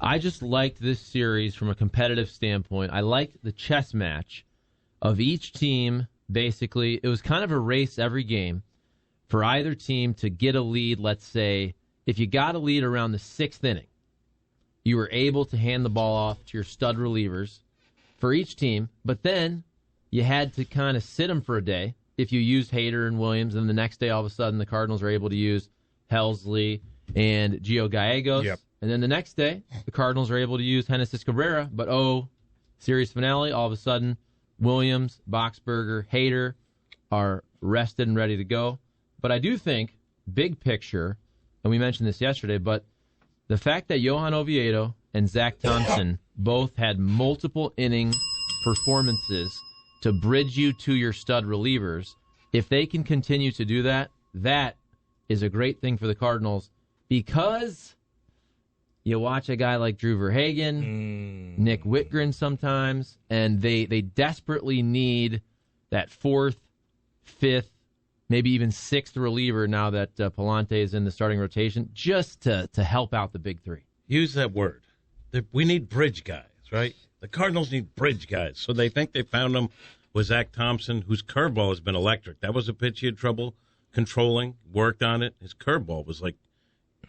I just liked this series from a competitive standpoint. I liked the chess match of each team. Basically, it was kind of a race every game for either team to get a lead. Let's say if you got a lead around the 6th inning, you were able to hand the ball off to your stud relievers for each team, but then you had to kind of sit them for a day if you used Hader and Williams, and the next day all of a sudden the Cardinals are able to use Helsley and Gio Gallegos. Yep. And then the next day, the Cardinals are able to use Genesis Cabrera, but series finale, all of a sudden, Williams, Boxberger, Hader are rested and ready to go. But I do think, big picture, and we mentioned this yesterday, but the fact that Johan Oviedo and Zach Thompson both had multiple inning performances to bridge you to your stud relievers, if they can continue to do that, that is a great thing for the Cardinals, because you watch a guy like Drew Verhagen, Nick Whitgren sometimes, and they desperately need that 4th, 5th, maybe even 6th reliever now that Palante is in the starting rotation, just to help out the big three. Use that word. We need bridge guys, right? The Cardinals need bridge guys. So they think they found him with Zach Thompson, whose curveball has been electric. That was a pitch he had trouble controlling, worked on it. His curveball was like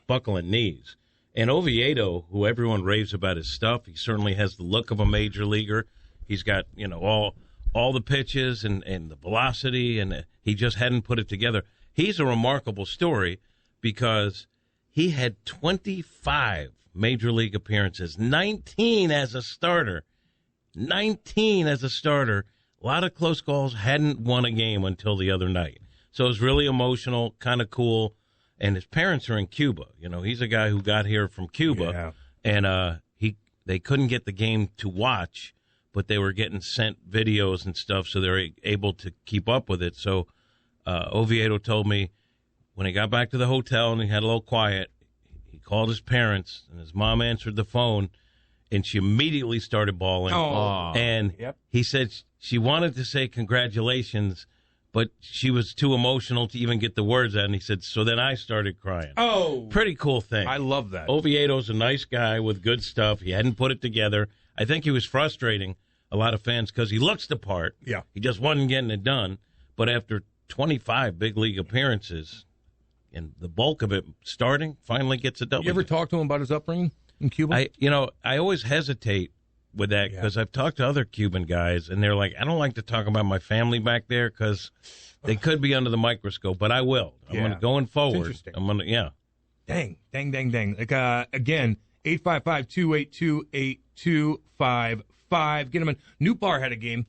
buckling knees. And Oviedo, who everyone raves about his stuff, he certainly has the look of a major leaguer. He's got, all the pitches and the velocity, and he just hadn't put it together. He's a remarkable story because he had 25 major league appearances, 19 as a starter. 19 as a starter. A lot of close calls, hadn't won a game until the other night. So it was really emotional, kind of cool. And his parents are in Cuba. He's a guy who got here from Cuba, and they couldn't get the game to watch, but they were getting sent videos and stuff, so they were able to keep up with it. So Oviedo told me when he got back to the hotel and he had a little quiet, he called his parents, and his mom answered the phone, and she immediately started bawling. Oh. And he said she wanted to say congratulations, but she was too emotional to even get the words out. And he said, so then I started crying. Oh. Pretty cool thing. I love that. Oviedo's a nice guy with good stuff. He hadn't put it together. I think he was frustrating a lot of fans because he looks the part. Yeah. He just wasn't getting it done. But after 25 big league appearances, and the bulk of it starting, finally gets a W. You ever talk to him about his upbringing in Cuba? I always hesitate with that because I've talked to other Cuban guys, and they're like, I don't like to talk about my family back there because they could be under the microscope, but I will. Going forward. It's interesting. I'm gonna, Dang. Like, again, 855-282-8255. Get him in. Newbar had a game.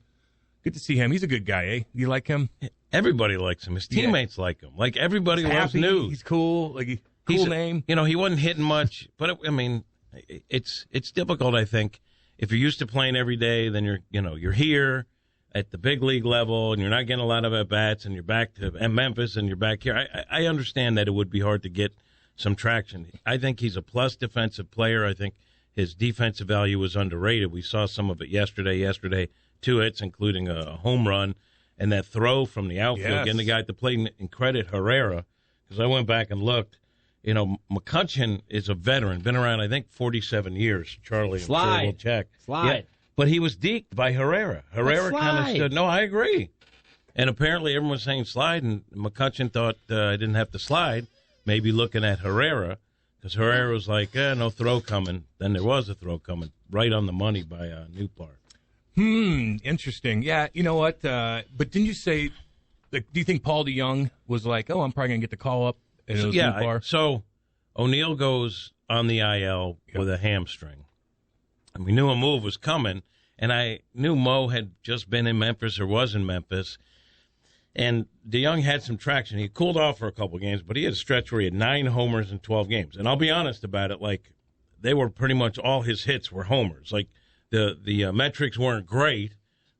Good to see him. He's a good guy, eh? You like him? Everybody likes him. His teammates like him. Like, everybody loves News. He's cool. Like, cool name. He wasn't hitting much, but it's difficult, I think. If you're used to playing every day, then you're here at the big league level, and you're not getting a lot of at-bats, and you're back to Memphis, and you're back here. I understand that it would be hard to get some traction. I think he's a plus defensive player. I think his defensive value was underrated. We saw some of it yesterday, 2 hits, including a home run, and that throw from the outfield, getting the guy to play and credit Herrera, because I went back and looked. McCutchen is a veteran, been around, I think, 47 years. Charlie, I'm sure will check. Slide. But he was deked by Herrera. Herrera kind of stood. No, I agree. And apparently everyone was saying slide, and McCutchen thought I didn't have to slide, maybe looking at Herrera, because Herrera was like, no throw coming. Then there was a throw coming, right on the money by Newpart. Interesting. Yeah, you know what? But didn't you say, do you think Paul DeYoung was like, I'm probably going to get the call up? So O'Neill goes on the IL with a hamstring. And we knew a move was coming, and I knew Mo had just been in Memphis or was in Memphis. And DeYoung had some traction. He cooled off for a couple of games, but he had a stretch where he had 9 homers in 12 games. And I'll be honest about it, like, they were pretty much all his hits were homers. Like, the metrics weren't great,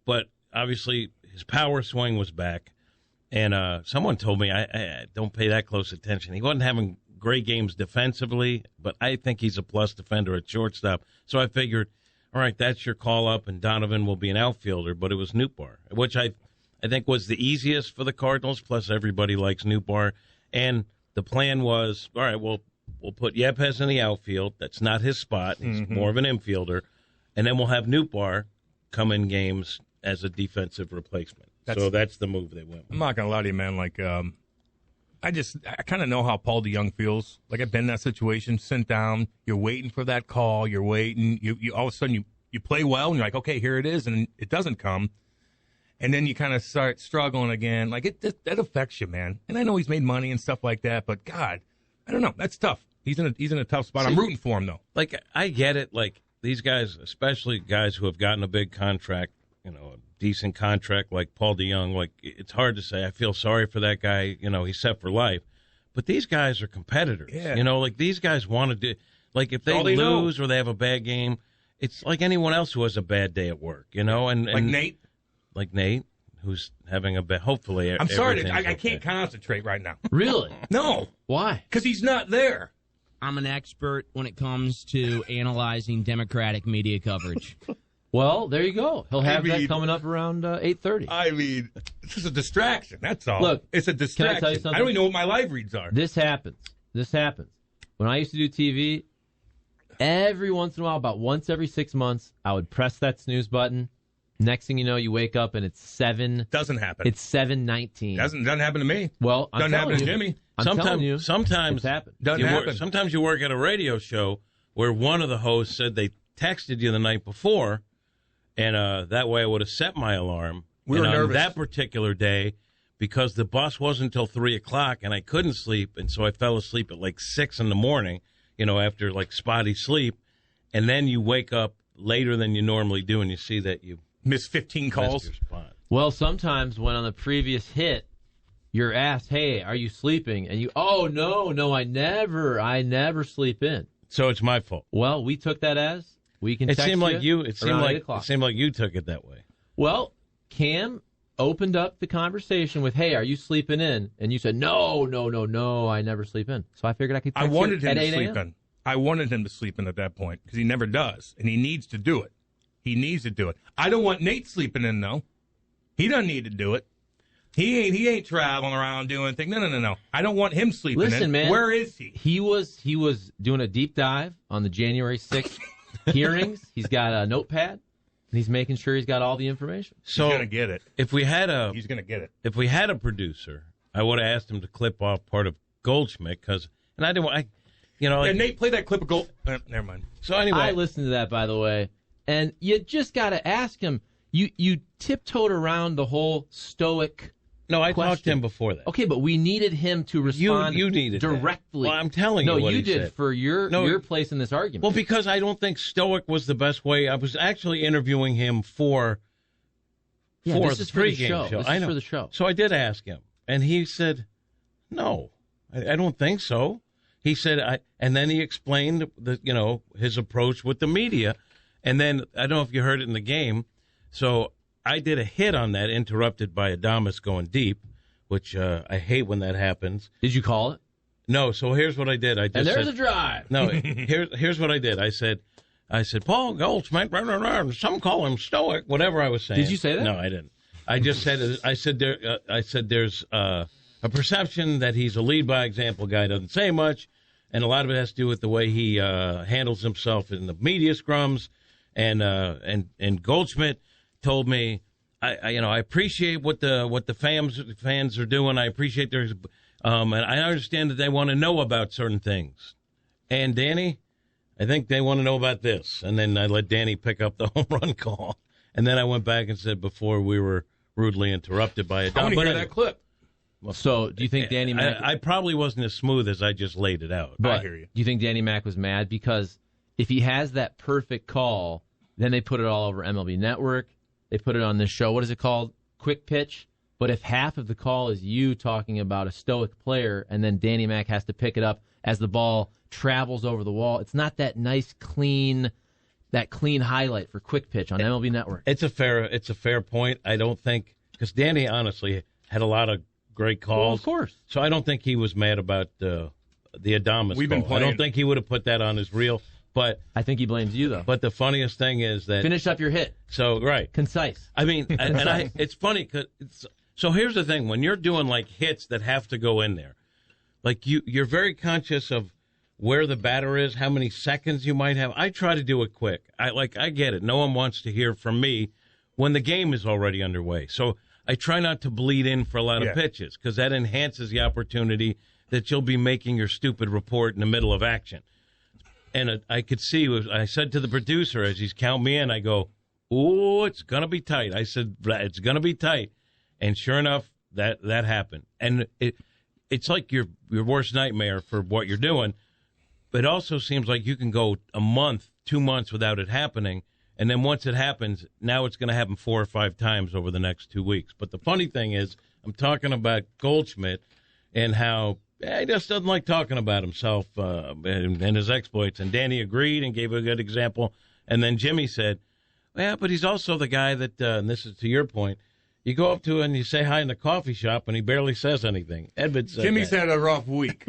but obviously his power swing was back. And someone told me, I don't pay that close attention. He wasn't having great games defensively, but I think he's a plus defender at shortstop. So I figured, all right, that's your call-up, and Donovan will be an outfielder. But it was Nootbaar, which I think was the easiest for the Cardinals, plus everybody likes Nootbaar. And the plan was, all right, well, we'll put Yepes in the outfield. That's not his spot. He's more of an infielder. And then we'll have Nootbaar come in games as a defensive replacement. So that's the move they went with. I'm not going to lie to you, man. Like, I kind of know how Paul DeYoung feels. Like, I've been in that situation, sent down. You're waiting for that call. You're waiting. You all of a sudden, you play well, and you're like, okay, here it is, and it doesn't come. And then you kind of start struggling again. Like, that affects you, man. And I know he's made money and stuff like that, but, God, I don't know. That's tough. He's in a tough spot. I'm rooting for him, though. Like, I get it. Like, these guys, especially guys who have gotten a big contract, a decent contract like Paul DeYoung, like, it's hard to say. I feel sorry for that guy. He's set for life. But these guys are competitors. Yeah. Like, these guys want to do, like, if they lose or they have a bad game, it's like anyone else who has a bad day at work, and like Nate? Like Nate, who's having a bad, hopefully. I'm sorry, I can't concentrate right now. Really? No. Why? Because he's not there. I'm an expert when it comes to analyzing Democratic media coverage. Well, there you go. He'll have that coming up around 8:30. I mean, this is a distraction. That's all. Look, it's a distraction. Can I tell you something? I don't even know what my live reads are. This happens. When I used to do TV, every once in a while, about once every 6 months, I would press that snooze button. Next thing you know, you wake up and it's 7. Doesn't happen. It's 7:19. Doesn't happen to me. Well, doesn't happen to Jimmy. Sometimes it's happened. Doesn't happen. Sometimes you work at a radio show where one of the hosts said they texted you the night before, and that way I would have set my alarm. We were nervous on that particular day because the bus wasn't until 3:00 and I couldn't sleep, and so I fell asleep at like 6 in the morning. After like spotty sleep, and then you wake up later than you normally do, and you see that you miss 15 calls. Well, sometimes when on the previous hit, you're asked, "Hey, are you sleeping?" And you, "Oh no, I never sleep in." So it's my fault. Well, we took that as we can. It seemed like you. It seemed like you took it that way. Well, Cam opened up the conversation with, "Hey, are you sleeping in?" And you said, "No, I never sleep in." So I figured I could. I wanted him to sleep a.m. in. I wanted him to sleep in at that point because he never does, and he needs to do it. He needs to do it. I don't want Nate sleeping in though. He doesn't need to do it. He ain't traveling around doing things. No. I don't want him sleeping in. Listen, man. Where is he? He was doing a deep dive on the January 6th hearings. He's got a notepad. And he's making sure he's got all the information. So he's gonna get it. He's gonna get it. If we had a producer, I would have asked him to clip off part of Goldschmidt and I didn't. Nate, play that clip of Gold. Never mind. So anyway, I listened to that, by the way, and you just got to ask him. You tiptoed around the whole stoic. No, I question. talked to him before that. Okay, but we needed him to respond. You needed directly. Well, I'm telling you. No, what you he did said. for your place in this argument. Well, because I don't think stoic was the best way. I was actually interviewing him for this the is for the pregame show. show. This I is know. for the show. So I did ask him, and he said, "No, I don't think so." He said, and then he explained his approach with the media, and then I don't know if you heard it in the game. So I did a hit on that, interrupted by Adames going deep, which I hate when that happens. Did you call it? No. So here's what I did. I just and there's said, a drive. No. Here's what I did. I said, Paul Goldschmidt, some call him stoic, whatever I was saying. Did you say that? No, I didn't. I just said, I said there's a perception that he's a lead by example guy, doesn't say much, and a lot of it has to do with the way he handles himself in the media scrums, and Goldschmidt told me, I appreciate what the fans are doing. I appreciate their, and I understand that they want to know about certain things. And Danny, I think they want to know about this. And then I let Danny pick up the home run call. And then I went back and said before we were rudely interrupted by a. I want to hear that clip. Well, so do you think Danny Mac? I probably wasn't as smooth as I just laid it out. But I hear you. Do you think Danny Mac was mad because if he has that perfect call, then they put it all over MLB Network. They put it on this show. What is it called? Quick Pitch. But if half of the call is you talking about a stoic player, and then Danny Mac has to pick it up as the ball travels over the wall, it's not that nice, clean highlight for Quick Pitch on MLB Network. It's a fair point. I don't think because Danny honestly had a lot of great calls. Well, of course. So I don't think he was mad about the Adames call. I don't think he would have put that on his reel. But I think he blames you, though. But the funniest thing is that finish up your hit. So right, concise. I mean, it's funny because so here's the thing: when you're doing like hits that have to go in there, like you're very conscious of where the batter is, how many seconds you might have. I try to do it quick. I get it. No one wants to hear from me when the game is already underway. So I try not to bleed in for a lot of pitches because that enhances the opportunity that you'll be making your stupid report in the middle of action. And I could see, I said to the producer as he's counting me in, I go, "Oh, it's going to be tight." I said, "It's going to be tight." And sure enough, that happened. And it's like your worst nightmare for what you're doing. But it also seems like you can go a month, 2 months without it happening. And then once it happens, now it's going to happen 4 or 5 times over the next 2 weeks. But the funny thing is, I'm talking about Goldschmidt and how he just doesn't like talking about himself and his exploits. And Danny agreed and gave a good example. And then Jimmy said, "Yeah, but he's also the guy that, and this is to your point, you go up to him and you say hi in the coffee shop and he barely says anything." Edmund said Jimmy's that. had a rough week.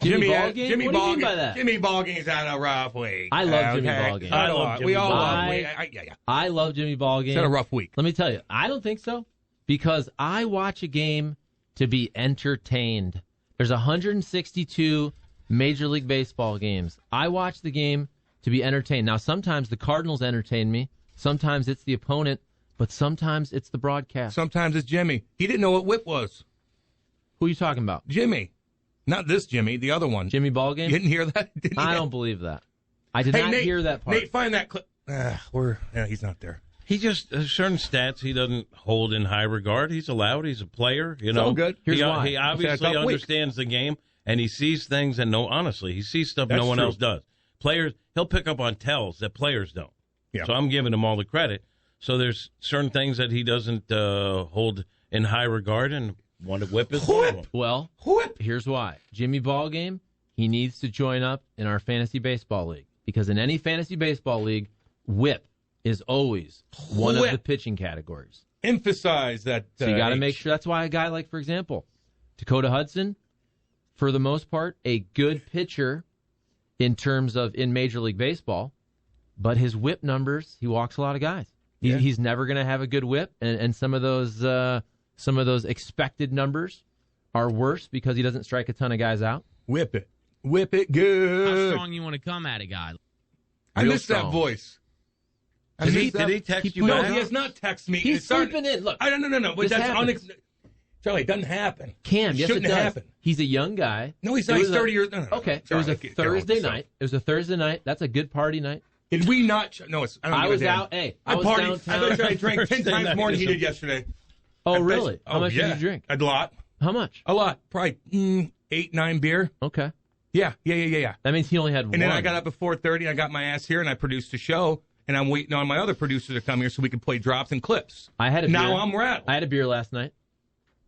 Jimmy Ballgame? What do you mean by that? Jimmy Ballgame's had a rough week. I love Jimmy Ballgame. I love Jimmy We all Ballgame. love I love Jimmy Ballgame. He's had a rough week. Let me tell you, I don't think so because I watch a game to be entertained. There's 162 Major League Baseball games. I watch the game to be entertained. Now, sometimes the Cardinals entertain me. Sometimes it's the opponent, but sometimes it's the broadcast. Sometimes it's Jimmy. He didn't know what whip was. Who are you talking about? Jimmy. Not this Jimmy, the other one. Jimmy Ballgame? You didn't hear that? I don't believe that. I did not Nate, hear that part. Nate, find that clip. He's not there. He just, certain stats he doesn't hold in high regard. He's allowed. He's a player. You know, all good. Here's why. He obviously understands the game, and he sees things, and honestly, he sees stuff no one else does. Players, he'll pick up on tells that players don't. Yeah. So I'm giving him all the credit. So there's certain things that he doesn't hold in high regard, and one to whip is one of them. Well, here's why. Jimmy Ballgame, he needs to join up in our fantasy baseball league because in any fantasy baseball league, whip is always one of the pitching categories. Emphasize that. So you got to make sure. That's why a guy like, for example, Dakota Hudson, for the most part, a good pitcher in terms of in Major League Baseball, but his whip numbers, he walks a lot of guys. He's never going to have a good whip, and some of those expected numbers are worse because he doesn't strike a ton of guys out. Whip it good. How strong you want to come at a guy? I miss that voice. Did he text you No, back? he has not texted me. He's sleeping in. Look, No. But this that's happens. Charlie, it doesn't happen. Cam, yes, Shouldn't it does. happen. He's a young guy. No, he's not. He's 30 years. No. Okay, Charlie, it was a get on Thursday yourself. night. It was a Thursday night. That's a good party night. Did we not? No, it's. I was out. Hey, I was partied. downtown. I drank 10 times more than he did yesterday. Oh, really? How much did you drink? A lot. How much? A lot. Probably 8, 9 beer. Okay. Yeah. That means he only had one. And then I got up at 4:30. I got my ass here, and I produced a show. And I'm waiting on my other producer to come here so we can play drops and clips. I had a beer. Now I'm rattled. I had a beer last night.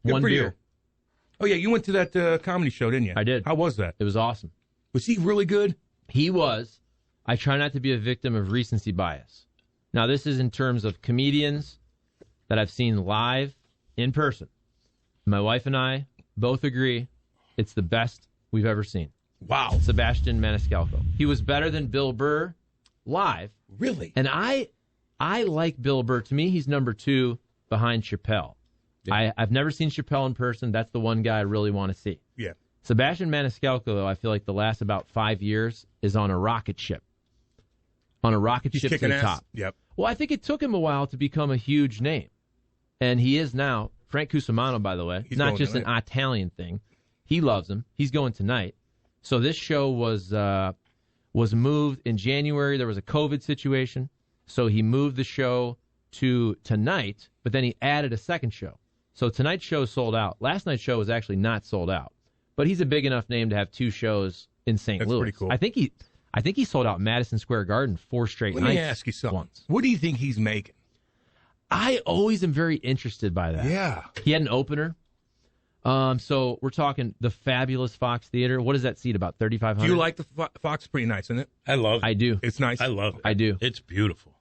Good One for beer. you. Oh, yeah, you went to that comedy show, didn't you? I did. How was that? It was awesome. Was he really good? He was. I try not to be a victim of recency bias. Now, this is in terms of comedians that I've seen live in person. My wife and I both agree it's the best we've ever seen. Wow. Sebastian Maniscalco. He was better than Bill Burr live. Really? And I like Bill Burr. To me, he's number 2 behind Chappelle. Yeah. I've never seen Chappelle in person. That's the one guy I really want to see. Yeah. Sebastian Maniscalco, though, I feel like the last about 5 years is on a rocket ship. On a rocket ship to the top. Yep. Well, I think it took him a while to become a huge name. And he is now. Frank Cusimano, by the way. He's not going just tonight. an Italian thing. He loves him. He's going tonight. So this show was moved in January. There was a COVID situation. So he moved the show to tonight, but then he added a second show. So tonight's show is sold out. Last night's show was actually not sold out. But he's a big enough name to have 2 shows in St. That's Louis. pretty cool. I think he sold out Madison Square Garden 4 straight nights. Let me ask you something. Once. What do you think he's making? I always am very interested by that. Yeah. He had an opener. So we're talking the fabulous Fox Theater. What does that seat? About 3,500? Do you like the Fox? Pretty nice, isn't it? I love it. I do. It's nice. I love it. I do. It's beautiful.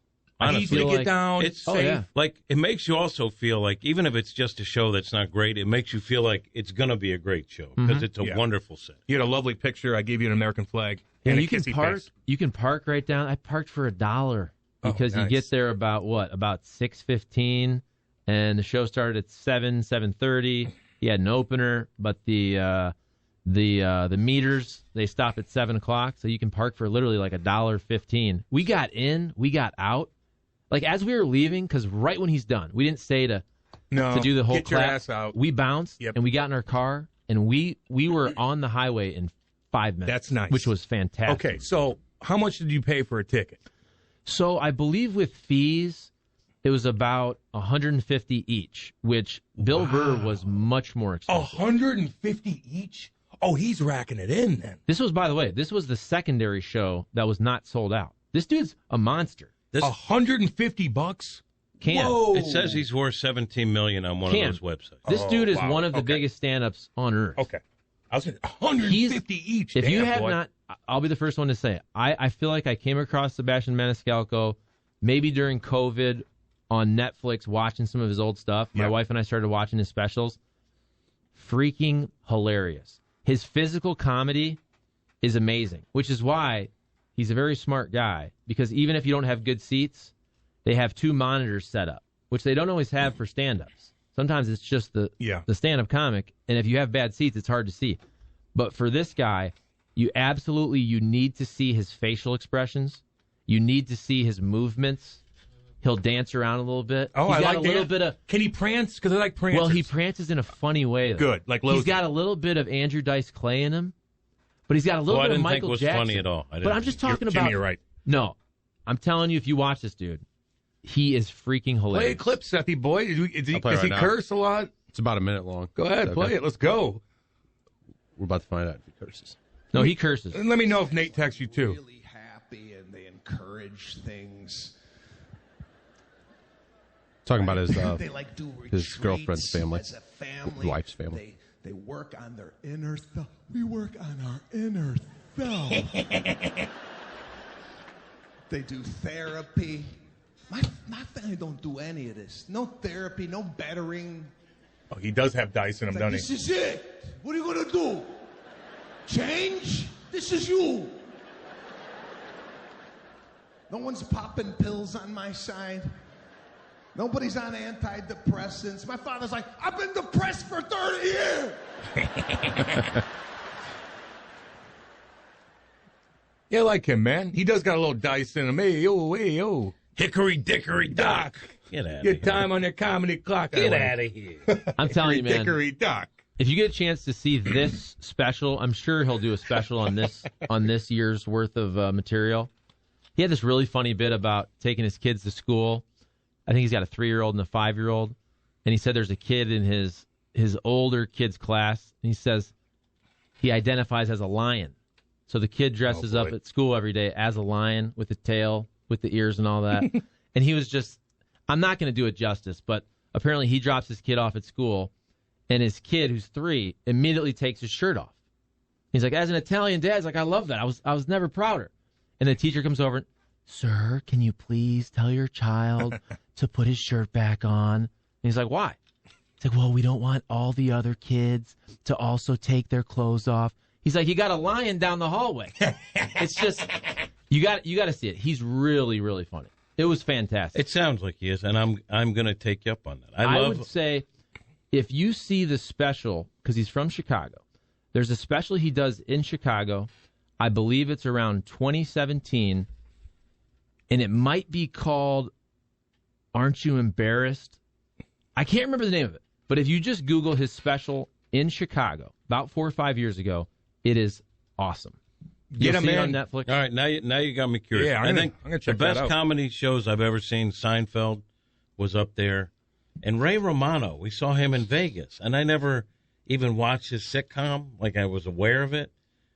Easy Honestly, to get like- down. it's Oh, safe. yeah. Like, it makes you also feel like, even if it's just a show that's not great, it makes you feel like it's going to be a great show because it's a Yeah. wonderful set. You had a lovely picture. I gave you an American flag. And and you a can kissy park. face. You can park right down. I parked for $1 because you nice. get there about what? About 6:15, and the show started at 7:30. He had an opener, but the The meters, they stop at 7 o'clock, so you can park for literally like $1.15. We got in, we got out. Like as we were leaving, because right when he's done, we didn't stay to do the whole get your clap. ass out. We bounced, Yep. and we got in our car, and we were on the highway in 5 minutes. That's nice. Which was fantastic. Okay, so how much did you pay for a ticket? So I believe with fees, it was about $150 each, which Bill Burr was much more expensive. $150 each? Oh, he's racking it in then. This was, by the way, the secondary show that was not sold out. This dude's a monster. $150? Cam. Whoa. It says he's worth $17 million on one of those websites. This dude is wow. one of the Okay. biggest stand-ups on earth. Okay. I was saying $150 each. If you Damn, have boy. not, I'll be the first one to say it. I feel like I came across Sebastian Maniscalco maybe during COVID on Netflix watching some of his old stuff. My Yep. wife and I started watching his specials. Freaking hilarious. His physical comedy is amazing, which is why he's a very smart guy, because even if you don't have good seats, they have 2 monitors set up, which they don't always have for stand-ups. Sometimes it's just the stand-up comic, and if you have bad seats, it's hard to see. But for this guy, you need to see his facial expressions. You need to see his movements. He'll dance around a little bit. Oh, He's I got like a little that. bit of. Can he prance? Because I like prancers. Well, he prances in a funny way. Though. Good, like he's Logan. got a little bit of Andrew Dice Clay in him, but he's got a little I bit of didn't think Michael it was Jackson. funny at all. But I'm just talking Jimmy, about. you're right. No, I'm telling you, if you watch this dude, he is freaking hilarious. Play a clip, Sethy boy. Does play he right now. curse a lot? It's about a minute long. Go ahead, Okay. play it. Let's go. We're about to find out if he curses. No, he curses. And let me know if Nate texts you too. Really happy and they encourage things. Talking about his They like do his girlfriend's family, as a family. wife's family. They work on their inner self. We work on our inner self. They do therapy. My family don't do any of this. No therapy, no bettering. Oh, he does have dice in him, It's like, doesn't this he? is it. What are you gonna do? Change? This is you. No one's popping pills on my side. Nobody's on antidepressants. My father's like, I've been depressed for 30 years. Yeah, I like him, man. He does got a little dice in him. Hey, yo. Hickory dickory dock. Get out of Your here. time on your comedy clock. Get out of here. I'm telling you, man. Dickory dock. If you get a chance to see this special, I'm sure he'll do a special on this year's worth of material. He had this really funny bit about taking his kids to school. I think he's got a 3-year-old and a 5-year-old, and he said there's a kid in his older kid's class, and he says he identifies as a lion. So the kid dresses up at school every day as a lion with the tail, with the ears and all that. And he was just, I'm not going to do it justice, but apparently he drops his kid off at school, and his kid, who's 3, immediately takes his shirt off. He's like, as an Italian dad, he's like, I love that. I was never prouder. And the teacher comes over, sir, can you please tell your child to put his shirt back on? And he's like, why? He's like, well, we don't want all the other kids to also take their clothes off. He's like, you got a lion down the hallway. It's just, you got to see it. He's really, really funny. It was fantastic. It sounds like he is, and I'm going to take you up on that. I would say if you see the special, because he's from Chicago, there's a special he does in Chicago. I believe it's around 2017, and it might be called Aren't You Embarrassed? I can't remember the name of it, but if you just Google his special in Chicago about 4 or 5 years ago, it is awesome. Get You'll him see it in. on Netflix. All right, now you got me curious. Yeah, I think I'm gonna the check that best out. comedy shows I've ever seen, Seinfeld was up there, and Ray Romano. We saw him in Vegas, and I never even watched his sitcom. Like I was aware of it,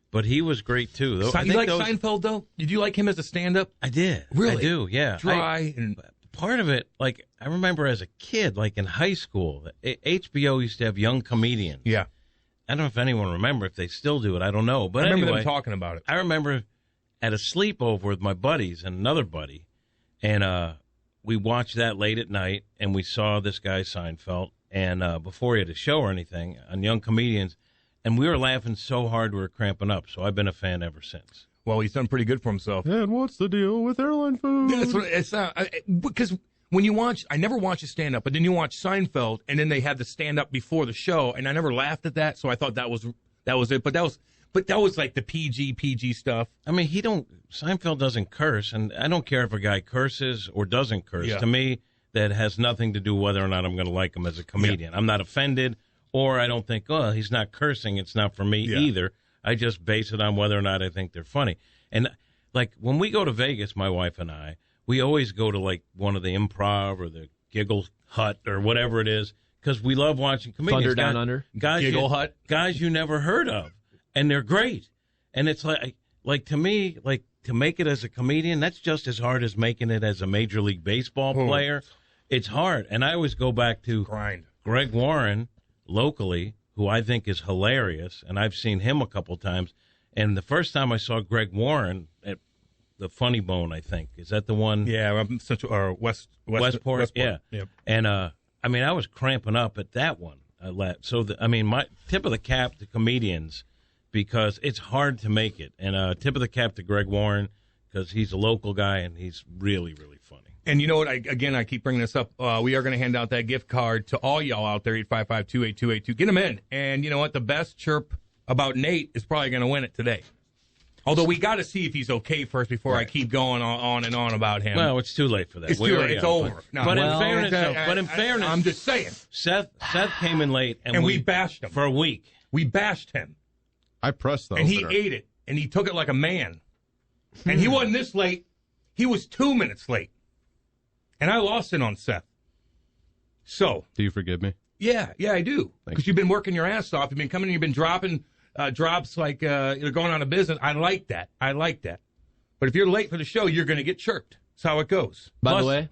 but he was great too. Though, I You think like Seinfeld, though? Did you like him as a stand-up? I did. Really? I do. Yeah. Dry and Part of it, like I remember as a kid, like in high school, HBO used to have young comedians. yeah. I don't know if anyone remember if they still do it. I don't know, but I remember anyway, them talking about it. I remember at a sleepover with my buddies and another buddy, and we watched that late at night, and we saw this guy Seinfeld, and before he had a show or anything, on Young Comedians, and we were laughing so hard we were cramping up. So I've been a fan ever since. Well, he's done pretty good for himself. And what's the deal with airline food? That's what it's because when you watch, I never watch a stand up, but then you watch Seinfeld, and then they had the stand up before the show, and I never laughed at that, so I thought that was That was it. But that was like the PG stuff. I mean, Seinfeld doesn't curse, and I don't care if a guy curses or doesn't curse. Yeah. To me, that has nothing to do whether or not I'm going to like him as a comedian. I'm not offended, or I don't think, oh, he's not cursing. It's not for me either. I just base it on whether or not I think they're funny. And like when we go to Vegas, my wife and I, we always go to like one of the Improv or the Giggle Hut or whatever it is because we love watching comedians. Thunder Down Under? Giggle Hut? Guys you never heard of, and they're great. And it's like to me, like to make it as a comedian, that's just as hard as making it as a Major League Baseball player. It's hard. And I always go back to Greg Warren locally, who I think is hilarious, and I've seen him a couple times. And the first time I saw Greg Warren at the Funny Bone, I think. Is that the one? Yeah, Westport. Yeah. Yep. And, I mean, I was cramping up at that one. My tip of the cap to comedians, because it's hard to make it. And tip of the cap to Greg Warren, because he's a local guy, and he's really, really funny. And you know what? I keep bringing this up. We are going to hand out that gift card to all y'all out there, 855-28282. Get them in. And you know what? The best chirp about Nate is probably going to win it today. Although we got to see if he's okay first before I keep going on and on about him. Well, it's too late for that. It's too late. It's over. But in fairness, I'm just saying. Seth came in late, and we bashed him for a week. We bashed him. I pressed the and opener. He ate it, and he took it like a man. And he wasn't this late. He was 2 minutes late. And I lost it on Seth. So. Do you forgive me? Yeah, I do. Because you've been working your ass off. You've been coming and you've been dropping drops like you're going out of business. I like that. But if you're late for the show, you're going to get chirped. That's how it goes. By the way,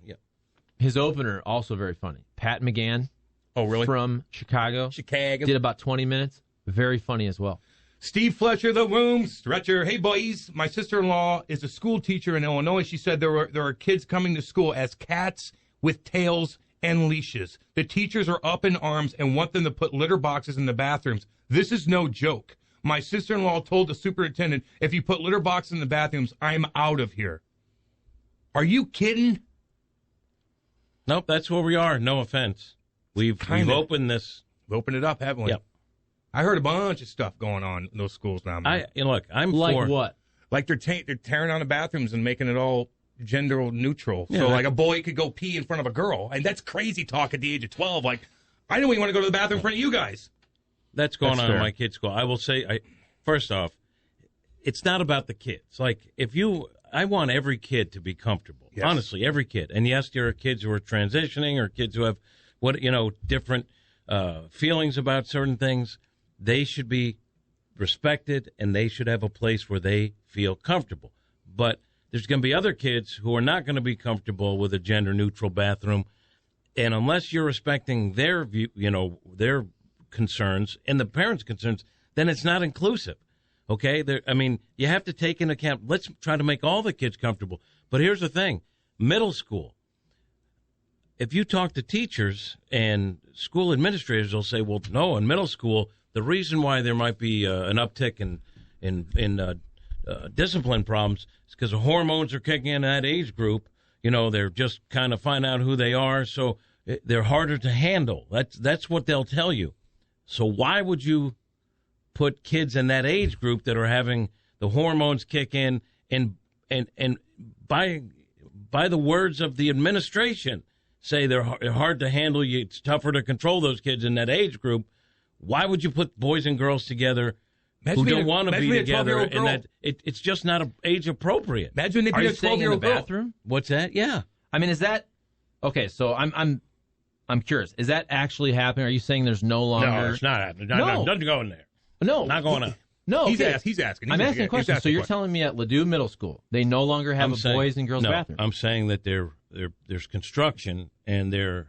his opener, also very funny. Pat McGann. Oh, really? From Chicago. Did about 20 minutes. Very funny as well. Steve Fletcher, the room stretcher. Hey, boys, my sister-in-law is a school teacher in Illinois. She said there are kids coming to school as cats with tails and leashes. The teachers are up in arms and want them to put litter boxes in the bathrooms. This is no joke. My sister-in-law told the superintendent, if you put litter boxes in the bathrooms, I'm out of here. Are you kidding? Nope, that's where we are. No offense. We've opened this. We've opened it up, haven't we? Yep. I heard a bunch of stuff going on in those schools now. Man. I'm like for what? Like they're tearing down the bathrooms and making it all gender neutral. Yeah, so like a boy could go pee in front of a girl, and that's crazy talk at the age of 12. Like, I don't even want to go to the bathroom in front of you guys. That's going on in my kids' school. I will say, first off, it's not about the kids. Like, I want every kid to be comfortable. Yes. Honestly, every kid. And yes, there are kids who are transitioning or kids who have different feelings about certain things. They should be respected, and they should have a place where they feel comfortable. But there's going to be other kids who are not going to be comfortable with a gender-neutral bathroom, and unless you're respecting their view, their concerns and the parents' concerns, then it's not inclusive. Okay? You have to take into account. Let's try to make all the kids comfortable. But here's the thing: middle school. If you talk to teachers and school administrators, they'll say, "Well, no, in middle school." The reason why there might be an uptick in discipline problems is because the hormones are kicking in that age group. They're just kind of finding out who they are, so they're harder to handle. That's what they'll tell you. So why would you put kids in that age group that are having the hormones kick in and by the words of the administration say they're hard to handle? It's tougher to control those kids in that age group. Why would you put boys and girls together who don't want to be together? And that it's just not age appropriate. Imagine if you're a 12-year-old bathroom. What's that? Yeah. I mean, is that okay? So I'm curious. Is that actually happening? Are you saying there's no longer? No, it's not happening. Nothing going there. No, not going on. No, he's asking. I'm asking a question. So you're telling me at Ladue Middle School they no longer have boys and girls bathroom? I'm saying that there's construction and they're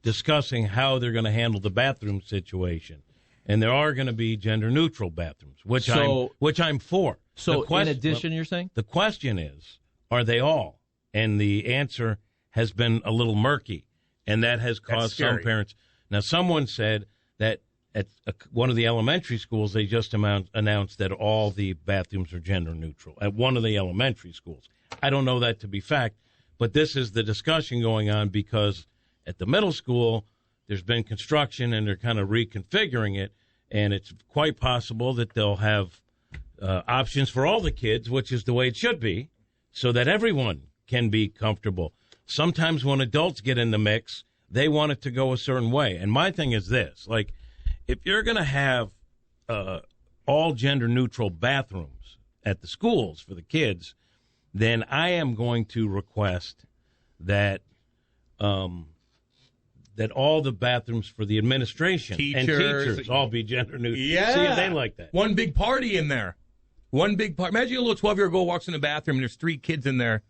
discussing how they're going to handle the bathroom situation, and there are going to be gender-neutral bathrooms, which I'm for. So, in addition, you're saying the question is, are they all? And the answer has been a little murky, and that has caused some parents. Now, someone said that at one of the elementary schools, they just announced that all the bathrooms are gender-neutral at one of the elementary schools. I don't know that to be fact, but this is the discussion going on because at the middle school, there's been construction and they're kind of reconfiguring it. and it's quite possible that they'll have options for all the kids, which is the way it should be, so that everyone can be comfortable. Sometimes when adults get in the mix, they want it to go a certain way. And my thing is this, like, if you're going to have all gender-neutral bathrooms at the schools for the kids, then I am going to request that that all the bathrooms for the administration and teachers all be gender-neutral. Yeah. See, they like that. One big party in there. One big party. Imagine a little 12-year-old girl walks in the bathroom and there's 3 kids in there.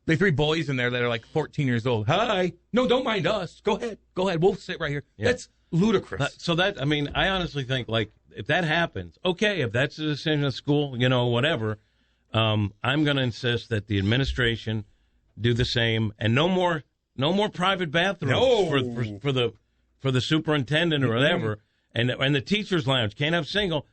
There's 3 boys in there that are like 14 years old. Hi. No, don't mind us. Go ahead. We'll sit right here. Yeah. That's ludicrous. So that, I mean, I honestly think, like, if that happens, okay, if that's the decision of school, whatever, I'm going to insist that the administration do the same, and no more private bathrooms for the superintendent or whatever, and the teachers' lounge can't have single.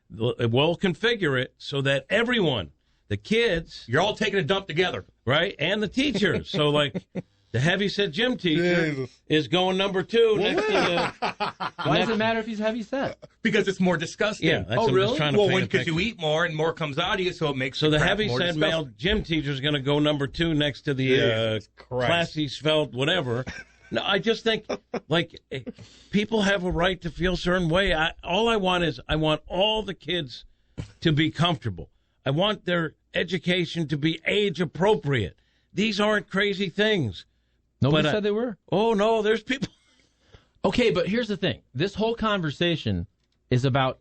We'll configure it so that everyone, the kids, you're all taking a dump together, right, and the teachers. So, like, the heavyset gym teacher is going number 2 next to the. Why does it matter if he's heavyset? Because it's more disgusting. Yeah, that's really? Because you eat more and more comes out of you, so it makes so the heavyset male gym teacher is going to go number 2 next to the classy, svelte, whatever. No, I just think, like, people have a right to feel a certain way. All I want is I want all the kids to be comfortable. I want their education to be age appropriate. These aren't crazy things. Nobody said they were. Oh, no, there's people. Okay, but here's the thing. This whole conversation is about,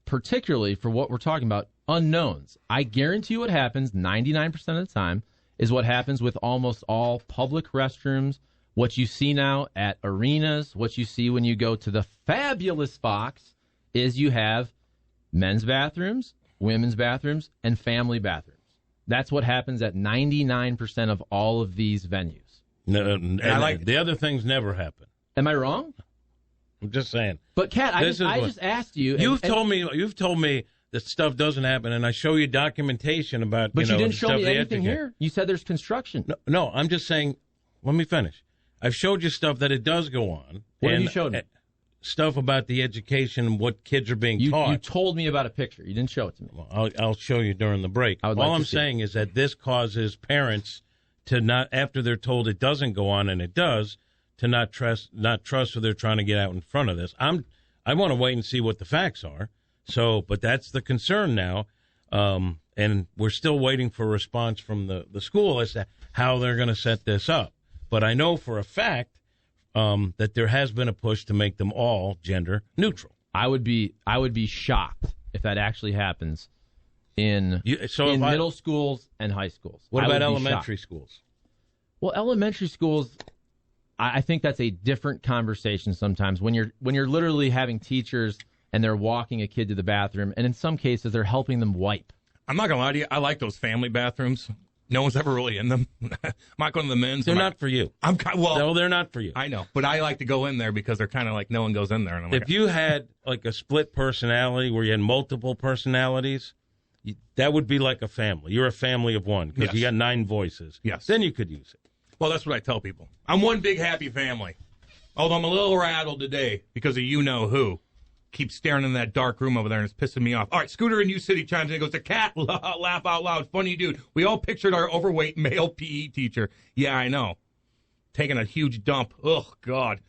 particularly for what we're talking about, unknowns. I guarantee you what happens 99% of the time is what happens with almost all public restrooms, what you see now at arenas, what you see when you go to the fabulous Fox, is you have men's bathrooms, women's bathrooms, and family bathrooms. That's what happens at 99% of all of these venues. No, and I like the other things never happen. Am I wrong? I'm just saying. But Kat, I just asked you. You've told me that stuff doesn't happen, and I show you documentation about. But you didn't show me anything anything here. You said there's construction. No, I'm just saying. Let me finish. I've showed you stuff that it does go on. What have you showed me? Stuff about the education and what kids are being taught. You told me about a picture. You didn't show it to me. Well, I'll show you during the break. All I'm saying is that this causes parents to not, after they're told it doesn't go on and it does, to not trust what they're trying to get out in front of this. I want to wait and see what the facts are. So, but that's the concern now, and we're still waiting for a response from the school as to how they're going to set this up. But I know for a fact that there has been a push to make them all gender neutral. I would be shocked if that actually happens in middle schools and high schools. What about elementary schools? Well, elementary schools, I think that's a different conversation sometimes when you're literally having teachers and they're walking a kid to the bathroom, and in some cases they're helping them wipe. I'm not gonna lie to you. I like those family bathrooms. No one's ever really in them. I'm not going to the men's. They're not for you. No, they're not for you. I know, but I like to go in there because they're kind of like no one goes in there. And I'm like, if you had like a split personality where you had multiple personalities, that would be like a family. You're a family of one because you got 9 voices. Yes. Then you could use it. Well, that's what I tell people. I'm one big happy family. Although I'm a little rattled today because of you-know-who. Keeps staring in that dark room over there, and it's pissing me off. All right, Scooter in U City chimes in and goes, the cat, laugh out loud. Funny dude. We all pictured our overweight male PE teacher. Yeah, I know. Taking a huge dump. Oh, God.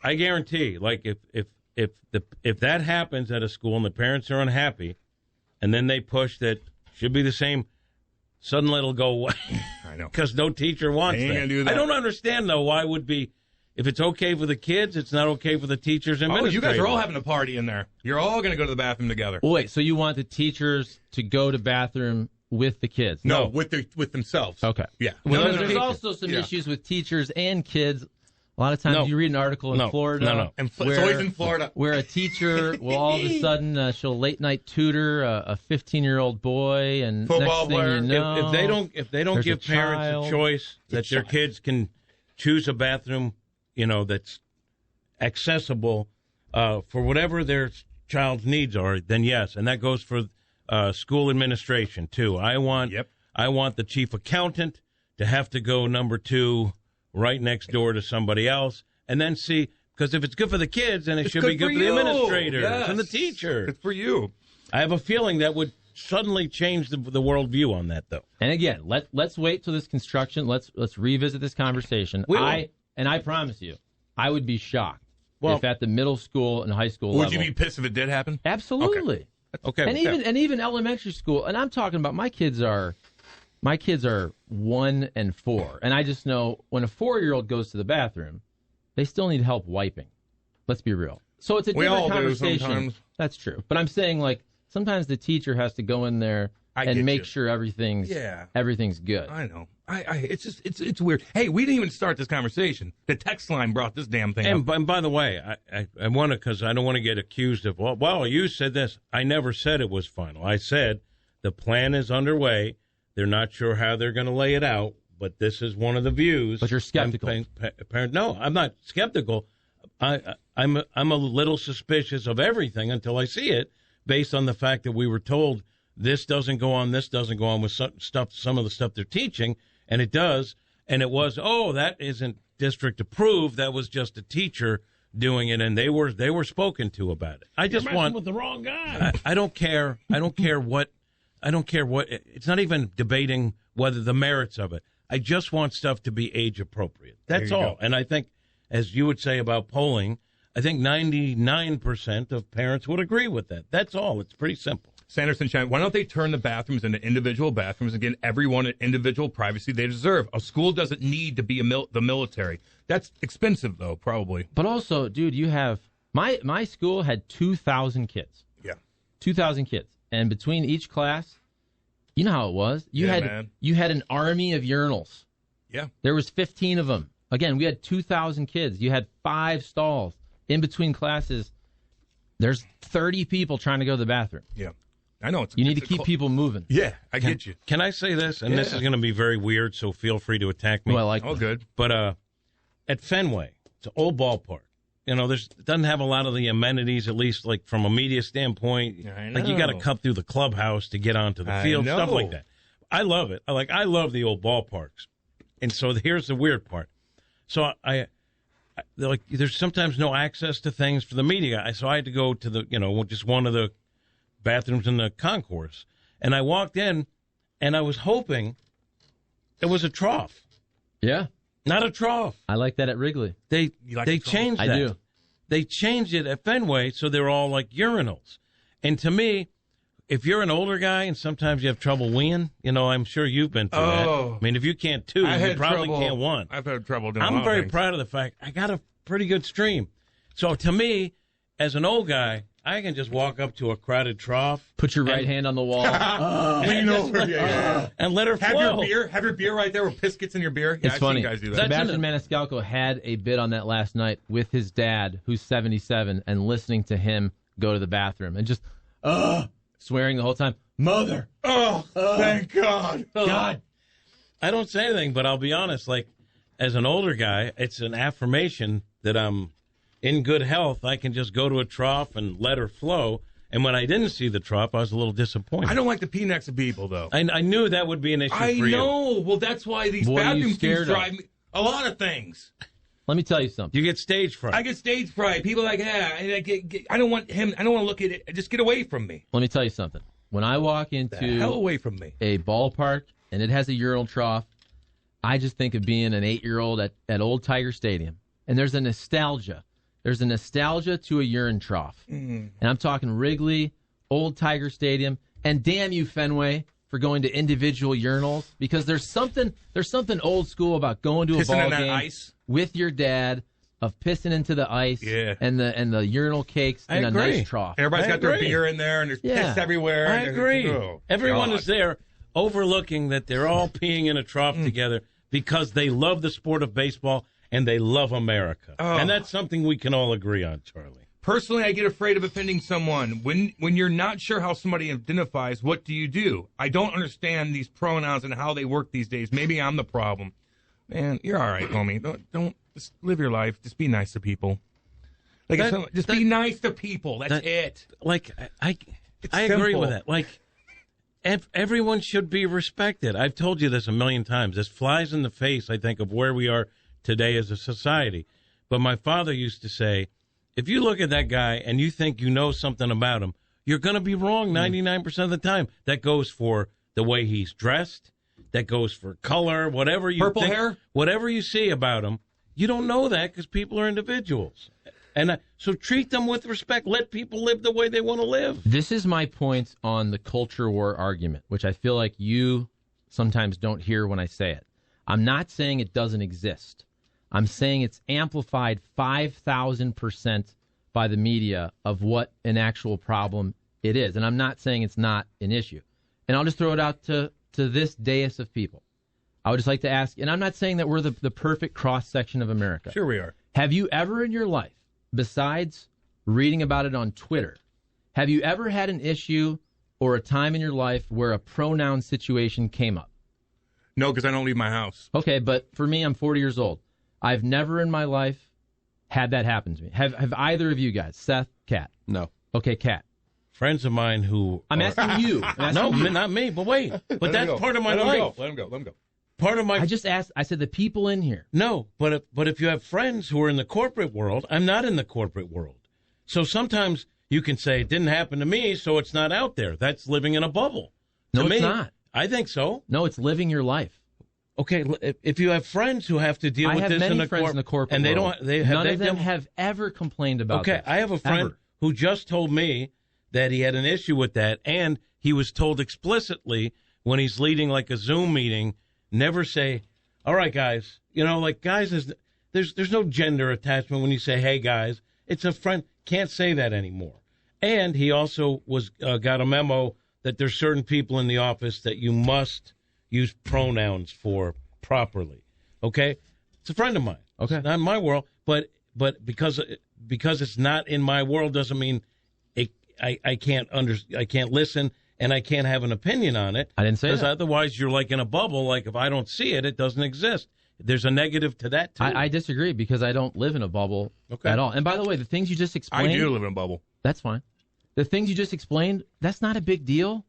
I guarantee, like, if that happens at a school and the parents are unhappy, and then they push that should be the same, suddenly it'll go away. I know. Because no teacher wants that. Do that. I don't understand, though, why it would be. If it's okay for the kids, it's not okay for the teachers and you guys are all having a party in there. You're all going to go to the bathroom together. Well, wait, so you want the teachers to go to bathroom with the kids? No, with themselves. Okay. Yeah. Well, there's also some issues with teachers and kids. A lot of times you read an article in Florida. No. It's always in Florida. Where a teacher will all of a sudden she'll late night tutor a 15-year-old boy, and football next thing you know, if they don't give parents a choice that their kids can choose a bathroom, that's accessible for whatever their child's needs are, then yes, and that goes for school administration too. I want the chief accountant to have to go number 2 right next door to somebody else, and then see, Because if it's good for the kids, then it should good be good for for the you. administrators Yes. and the teachers. Good for you. I have a feeling that would suddenly change the worldview on that, though. And again, let's wait till this construction. Let's revisit this conversation. We will. I promise you, I would be shocked Well- if at the middle school and high school Would level. you be pissed if it did happen? Absolutely. Okay. And even elementary school. And I'm talking about my kids are 1 and 4, and I just know when a 4-year-old goes to the bathroom, they still need help wiping. Let's be real. So it's a We different all do conversation. sometimes. That's true. But I'm saying, like, sometimes the teacher has to go in there I get and make you. sure everything's good. I know. It's just it's weird. Hey, we didn't even start this conversation. The text line brought this damn thing up. And by the way, I want to, because I don't want to get accused of, well, you said this. I never said it was final. I said the plan is underway. They're not sure how they're going to lay it out, but this is one of the views. But you're skeptical. No, I'm not skeptical. I'm a little suspicious of everything until I see it, based on the fact that we were told this doesn't go on with some of the stuff they're teaching, and it does. And it was, that isn't district approved. That was just a teacher doing it, and they were spoken to about it. I just want with the wrong guy. I don't care. I don't care what. It's not even debating whether the merits of it. I just want stuff to be age appropriate. That's all. Go. And I think, as you would say about polling, I think 99% of parents would agree with that. That's all. It's pretty simple. Sanderson, why don't they turn the bathrooms into individual bathrooms and give everyone an individual privacy they deserve? A school doesn't need to be the military. That's expensive, though, probably. But also, dude, you have my school had 2,000 kids. Yeah. 2,000 kids. And between each class, you know how it was. You had an army of urinals. Yeah. There was 15 of them. Again, we had 2,000 kids. You had 5 stalls. In between classes, there's 30 people trying to go to the bathroom. Yeah. I know. You need to keep people moving. Yeah, I get you. Can I say this? And this is going to be very weird, so feel free to attack me. Well, I like Oh, that. good. But at Fenway, it's an old ballpark. You know, doesn't have a lot of the amenities, at least like from a media standpoint. I Like you got to know. cut through the clubhouse to get onto the I field, stuff know. like that. I love it. I love the old ballparks. And so here's the weird part. So there's sometimes no access to things for the media. So I had to go to just one of the bathrooms in the concourse. And I walked in, and I was hoping it was a trough. Yeah. Not a trough. I like that at Wrigley. They like they the trough? changed I that. do. They changed it at Fenway, so they're all like urinals. And to me, if you're an older guy and sometimes you have trouble weeing, I'm sure you've been through that. Oh. I mean, if you can't two, you probably can't one. I've had trouble doing a I'm lot of very things. proud of the fact I got a pretty good stream. So to me, as an old guy, I can just walk up to a crowded trough. Put your right hand on the wall. Lean over. And let her Have flow. your beer. Have your beer right there where piss gets in your beer. Yeah, It's I've funny. seen guys do that. Sebastian Maniscalco had a bit on that last night with his dad, who's 77, and listening to him go to the bathroom and just swearing the whole time, "Mother, Thank God. God. I don't say anything, but I'll be honest. Like, as an older guy, it's an affirmation that I'm in good health. I can just go to a trough and let her flow. And when I didn't see the trough, I was a little disappointed. I don't like to pee next to people, though. I knew that would be an issue I for you. know. Well, that's why these What are you bathroom scared things of? drive me. A lot of things. let me tell you something." You get stage fright. I get stage fright. People are like, I don't want him. I don't want to look at it. Just get away from me. Let me tell you something. When I walk The into hell away from me. a ballpark and it has a urinal trough, I just think of being an 8-year-old at Old Tiger Stadium. And there's a nostalgia. There's a nostalgia to a urine trough. And I'm talking Wrigley, Old Tiger Stadium, and damn you, Fenway, for going to individual urinals, because there's something old school about going to a Pissing ball in that game ice. with your dad, of pissing into the ice, Yeah. and the urinal cakes I in a agree. nice trough. Everybody's I got their agree. beer in there, and there's Yeah. piss everywhere. I and agree. oh, Everyone God. is there overlooking that they're all peeing in a trough together because they love the sport of baseball and they love America. Oh. And that's something we can all agree on, Charlie. Personally, I get afraid of offending someone. When you're not sure how somebody identifies, what do you do? I don't understand these pronouns and how they work these days. Maybe I'm the problem. Man, you're all right, homie. Don't just live your life. Just be nice to people. Like, just be nice to people. That's it. Like, I agree simple. with that. Like, everyone should be respected. I've told you this a million times. This flies in the face, I think, of where we are today as a society. But my father used to say, if you look at that guy and you think you know something about him, you're going to be wrong 99% of the time. That goes for the way he's dressed. That goes for color, whatever you Purple think, hair? whatever you see about him. You don't know that because people are individuals. And so treat them with respect. Let people live the way they want to live. This is my point on the culture war argument, which I feel like you sometimes don't hear when I say it. I'm not saying it doesn't exist. I'm saying it's amplified 5,000% by the media of what an actual problem it is. And I'm not saying it's not an issue. And I'll just throw it out to this dais of people. I would just like to ask, and I'm not saying that we're the perfect cross-section of America. Sure we are. Have you ever in your life, besides reading about it on Twitter, have you ever had an issue or a time in your life where a pronoun situation came up? No, because I don't leave my house. Okay, but for me, I'm 40 years old. I've never in my life had that happen to me. Have either of you guys, Seth, Kat? No. Okay, Kat. Friends of mine who I'm asking you. No, not me, but wait. But that's part of my life. Let him go. Part of my I just asked, I said the people in here. No, but if you have friends who are in the corporate world, I'm not in the corporate world. So sometimes you can say it didn't happen to me, so it's not out there. That's living in a bubble. No, To it's me, not. I think so. No, it's living your life. Okay, if you have friends who have to deal I with have this many in the friends in the corporate and they world. don't, they have None they of them deal- have ever complained about Okay, this. I have a friend Ever. who just told me that he had an issue with that, and he was told explicitly when he's leading like a Zoom meeting, never say, "All right, guys." You know, like guys is there's no gender attachment when you say, "Hey, guys." It's a friend. Can't say that anymore. And he also was got a memo that there's certain people in the office that you must use pronouns for properly. Okay, it's a friend of mine. Okay, It's not in my world, but because it's not in my world doesn't mean I can't I can't listen and I can't have an opinion on it. I didn't say because that. otherwise you're like in a bubble. Like if I don't see it, it doesn't exist. There's a negative to that too. I disagree because I don't live in a bubble Okay. at all. And by the way, the things you just I explained, do live in a bubble. that's fine. The things you just explained, that's not a big deal.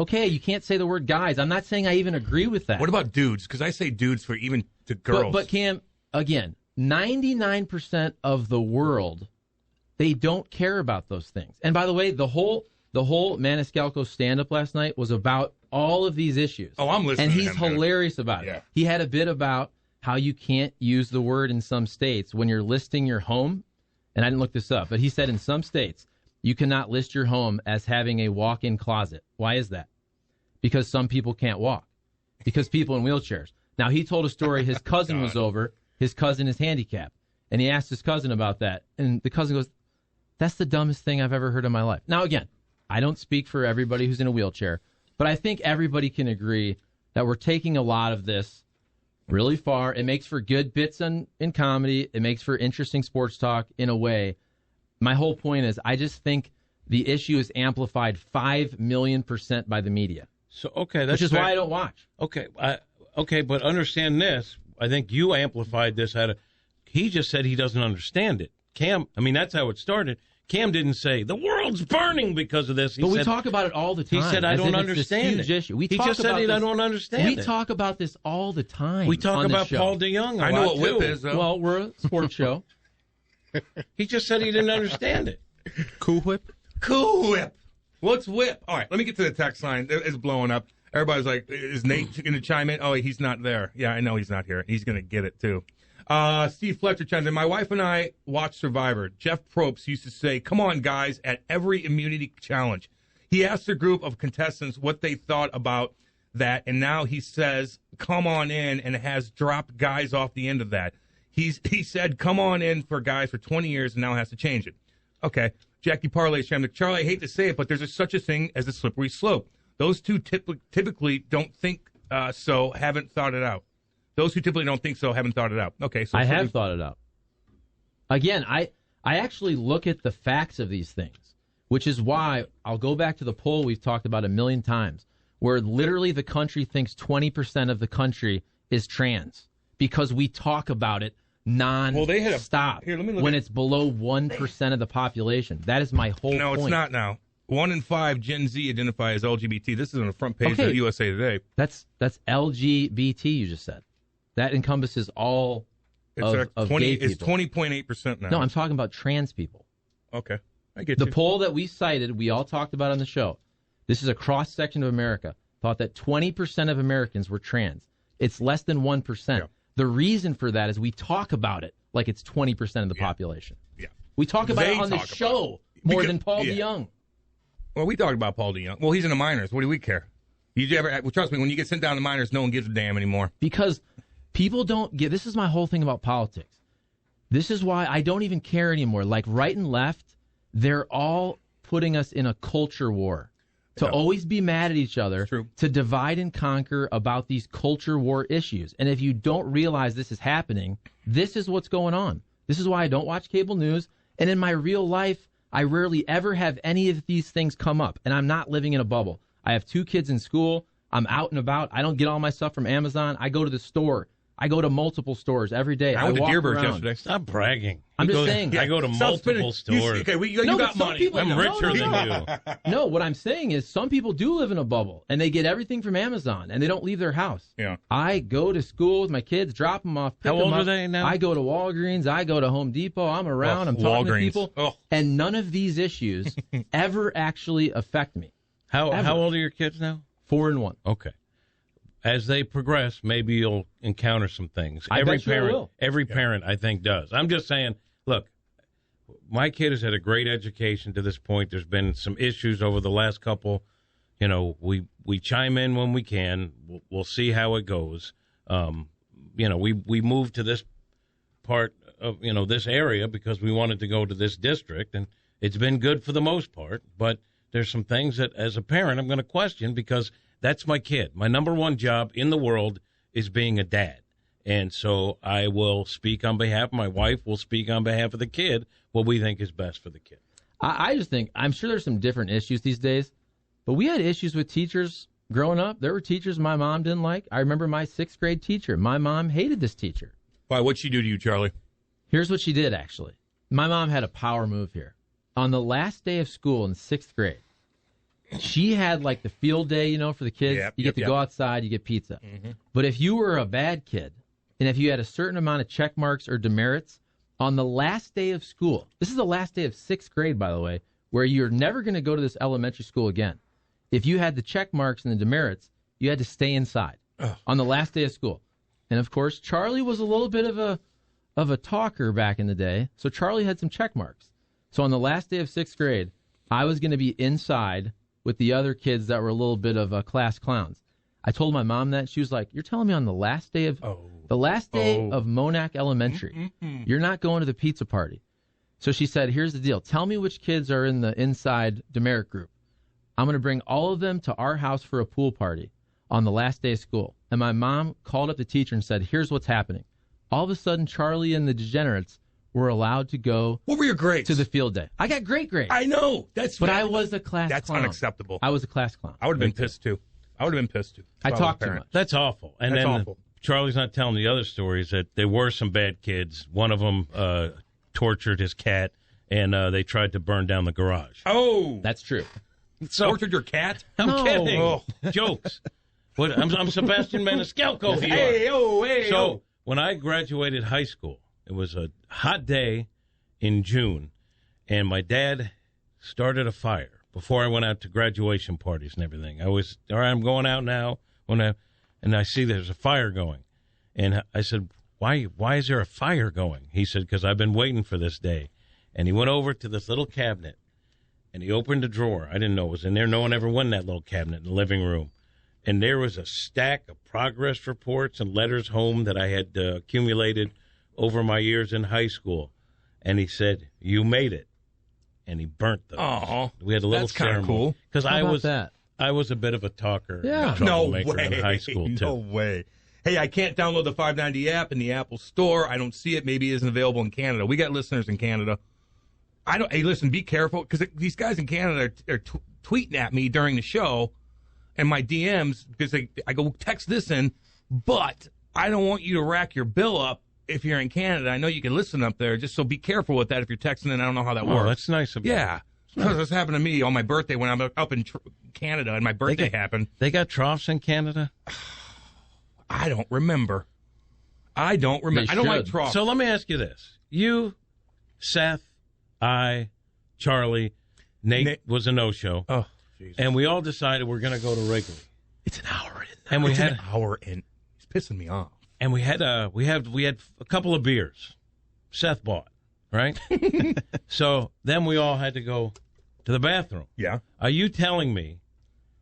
Okay, you can't say the word guys. I'm not saying I even agree with that. What about dudes? Because I say dudes for even to girls. But Cam, again, 99% of the world, they don't care about those things. And by the way, the whole Maniscalco stand-up last night was about all of these issues. Oh, I'm listening And to he's him, dude. hilarious about it. Yeah. He had a bit about how you can't use the word in some states when you're listing your home. And I didn't look this up, but he said in some states, you cannot list your home as having a walk-in closet. Why is that? Because some people can't walk. Because people in wheelchairs. Now, he told a story. His cousin was over. His cousin is handicapped. And he asked his cousin about that. And the cousin goes, that's the dumbest thing I've ever heard in my life. Now, again, I don't speak for everybody who's in a wheelchair, but I think everybody can agree that we're taking a lot of this really far. It makes for good bits in comedy. It makes for interesting sports talk in a way. My whole point is I just think the issue is amplified 5 million% by the media. So okay, that's which is fair. why I don't watch. Okay, okay, but understand this. I think you amplified this. He just said he doesn't understand it. Cam, I mean, that's how it started. Cam didn't say the world's burning because of this. But we talk about it all the time. He said, "I as don't if it's this understand huge it." issue. He just said, "I don't understand We it." talk about this all the time. We talk on this about show. Paul DeYoung. I know what whip is, though. Well, we're a sports show. He just said he didn't understand it. Cool Whip? Cool Whip. What's whip? All right, let me get to the text line. It's blowing up. Everybody's like, is Nate going to chime in? Oh, he's not there. Yeah, I know he's not here. He's going to get it, too. Steve Fletcher chimes in. My wife and I watch Survivor. Jeff Probst used to say, come on, guys, at every immunity challenge. He asked a group of contestants what they thought about that, and now he says, come on in, and has dropped guys off the end of that. He said, come on in for guys for 20 years, and now has to change it. Okay. Jackie Parlay chimed in. Charlie, I hate to say it, but there's such a thing as a slippery slope. Those two typically don't think so, haven't thought it out. Those who typically don't think so haven't thought it out. Okay, so I have thought it out. Again, I actually look at the facts of these things, which is why I'll go back to the poll we've talked about a million times, where literally the country thinks 20% of the country is trans because we talk about it non-stop Here, let me look when at- it's below 1% of the population. That is my whole No, point. it's not now. 1 in 5 Gen Z identify as LGBT. This is on the front page of USA Today. That's LGBT you just said. That encompasses all of gay It's people. 20.8% now. No, I'm talking about trans people. Okay, I get The you. poll that we cited, we all talked about on the show. This is a cross-section of America. Thought that 20% of Americans were trans. It's less than 1%. Yeah. The reason for that is we talk about it like it's 20% of the population. Yeah. We talk about They it on the talk about show it. more Because- than Paul yeah. DeYoung. Well, we talked about Paul DeYoung. Well, he's in the minors. What do we care? Well, trust me, when you get sent down to minors, no one gives a damn anymore. Because people don't get, this is my whole thing about politics. This is why I don't even care anymore. Like right and left, they're all putting us in a culture war. To always be mad at each other, True. to divide and conquer about these culture war issues. And if you don't realize this is happening, this is what's going on. This is why I don't watch cable news. And in my real life, I rarely ever have any of these things come up. And I'm not living in a bubble. I have 2 kids in school. I'm out and about. I don't get all my stuff from Amazon. I go to the store. I go to multiple stores every day. I went to walk Deerbirds around. yesterday. Stop bragging. I'm He just goes- saying. I go to Stop spinning. multiple stores. Okay, you No, but got some money. people- I'm No, richer no, than you. No, what I'm saying is some people do live in a bubble and they get everything from Amazon and they don't leave their house. Yeah. I go to school with my kids, drop them off, pick How them old up. are they now? I go to Walgreens, I go to Home Depot, I'm around, I'm talking to Walgreens. people, Oh. and none of these issues ever actually affect me. How Ever. old are your kids now? 4 and 1. Okay. As they progress, maybe you'll encounter some things. I bet you I will. Every parent, I think, does. I'm just saying, look, my kid has had a great education to this point. There's been some issues over the last couple. You know, we chime in when we can. We'll see how it goes. We moved to this part of, this area because we wanted to go to this district, and it's been good for the most part. But there's some things that, as a parent, I'm going to question because that's my kid. My number one job in the world is being a dad. And so I will speak on behalf, my wife will speak on behalf of the kid, what we think is best for the kid. I just think, I'm sure there's some different issues these days, but we had issues with teachers growing up. There were teachers my mom didn't like. I remember my 6th grade teacher. My mom hated this teacher. Why? What'd she do to you, Charlie? Here's what she did, actually. My mom had a power move here. On the last day of school in 6th grade, she had like the field day, for the kids. Yep, you get to go outside, you get pizza. Mm-hmm. But if you were a bad kid, and if you had a certain amount of check marks or demerits, on the last day of school, this is the last day of 6th grade, by the way, where you're never going to go to this elementary school again. If you had the check marks and the demerits, you had to stay inside on the last day of school. And of course, Charlie was a little bit of a talker back in the day, so Charlie had some check marks. So on the last day of 6th grade, I was going to be inside with the other kids that were a little bit of class clowns. I told my mom that. She was like, "You're telling me on the last day of of Monac Elementary, you're not going to the pizza party." So she said, "Here's the deal. Tell me which kids are in the inside demerit group. I'm going to bring all of them to our house for a pool party on the last day of school." And my mom called up the teacher and said, "Here's what's happening." All of a sudden, Charlie and the degenerates were allowed to go What were your grades? to the field day. I got great grades. I know. But I was a class That's clown. unacceptable. I was a class clown. I would have been pissed, too. I talked too much. That's awful. And That's then awful. Charlie's not telling the other stories that there were some bad kids. One of them tortured his cat, and they tried to burn down the garage. Oh. That's true. So Tortured your cat? I'm No. kidding. Oh. Jokes. What? I'm Sebastian Maniscalco here. Hey, So when I graduated high school, it was a hot day in June, and my dad started a fire before I went out to graduation parties and everything. I was, all right, I'm going out now, and I see there's a fire going. And I said, why is there a fire going? He said, because I've been waiting for this day. And he went over to this little cabinet, and he opened a drawer. I didn't know it was in there. No one ever went in that little cabinet in the living room. And there was a stack of progress reports and letters home that I had accumulated over my years in high school. And he said, "You made it." And he burnt them. Oh, We had a little that's kinda ceremony. cool. Because How about that? I was a bit of a talker, Yeah. and a No troublemaker way. in high school too. No way. Hey, I can't download the 590 app in the Apple Store. I don't see it. Maybe it isn't available in Canada. We got listeners in Canada. Hey, listen, be careful because these guys in Canada are tweeting at me during the show and my DMs because I go text this in, but I don't want you to rack your bill up if you're in Canada. I know you can listen up there, just so be careful with that if you're texting in. I don't know how that Oh, works. that's nice of you. Yeah. This happened to me on my birthday when I'm up in Canada and my birthday happened. They got troughs in Canada? I don't remember. I don't remember. They I don't like should. trough. So let me ask you this. You, Seth, I, Charlie, Nate was a no-show. Oh, Jesus. And we all decided we're going to go to Wrigley. It's an hour in. And we it's had an hour in. It's pissing me off. And we had a couple of beers. Seth bought, right? So then we all had to go to the bathroom. Yeah. Are you telling me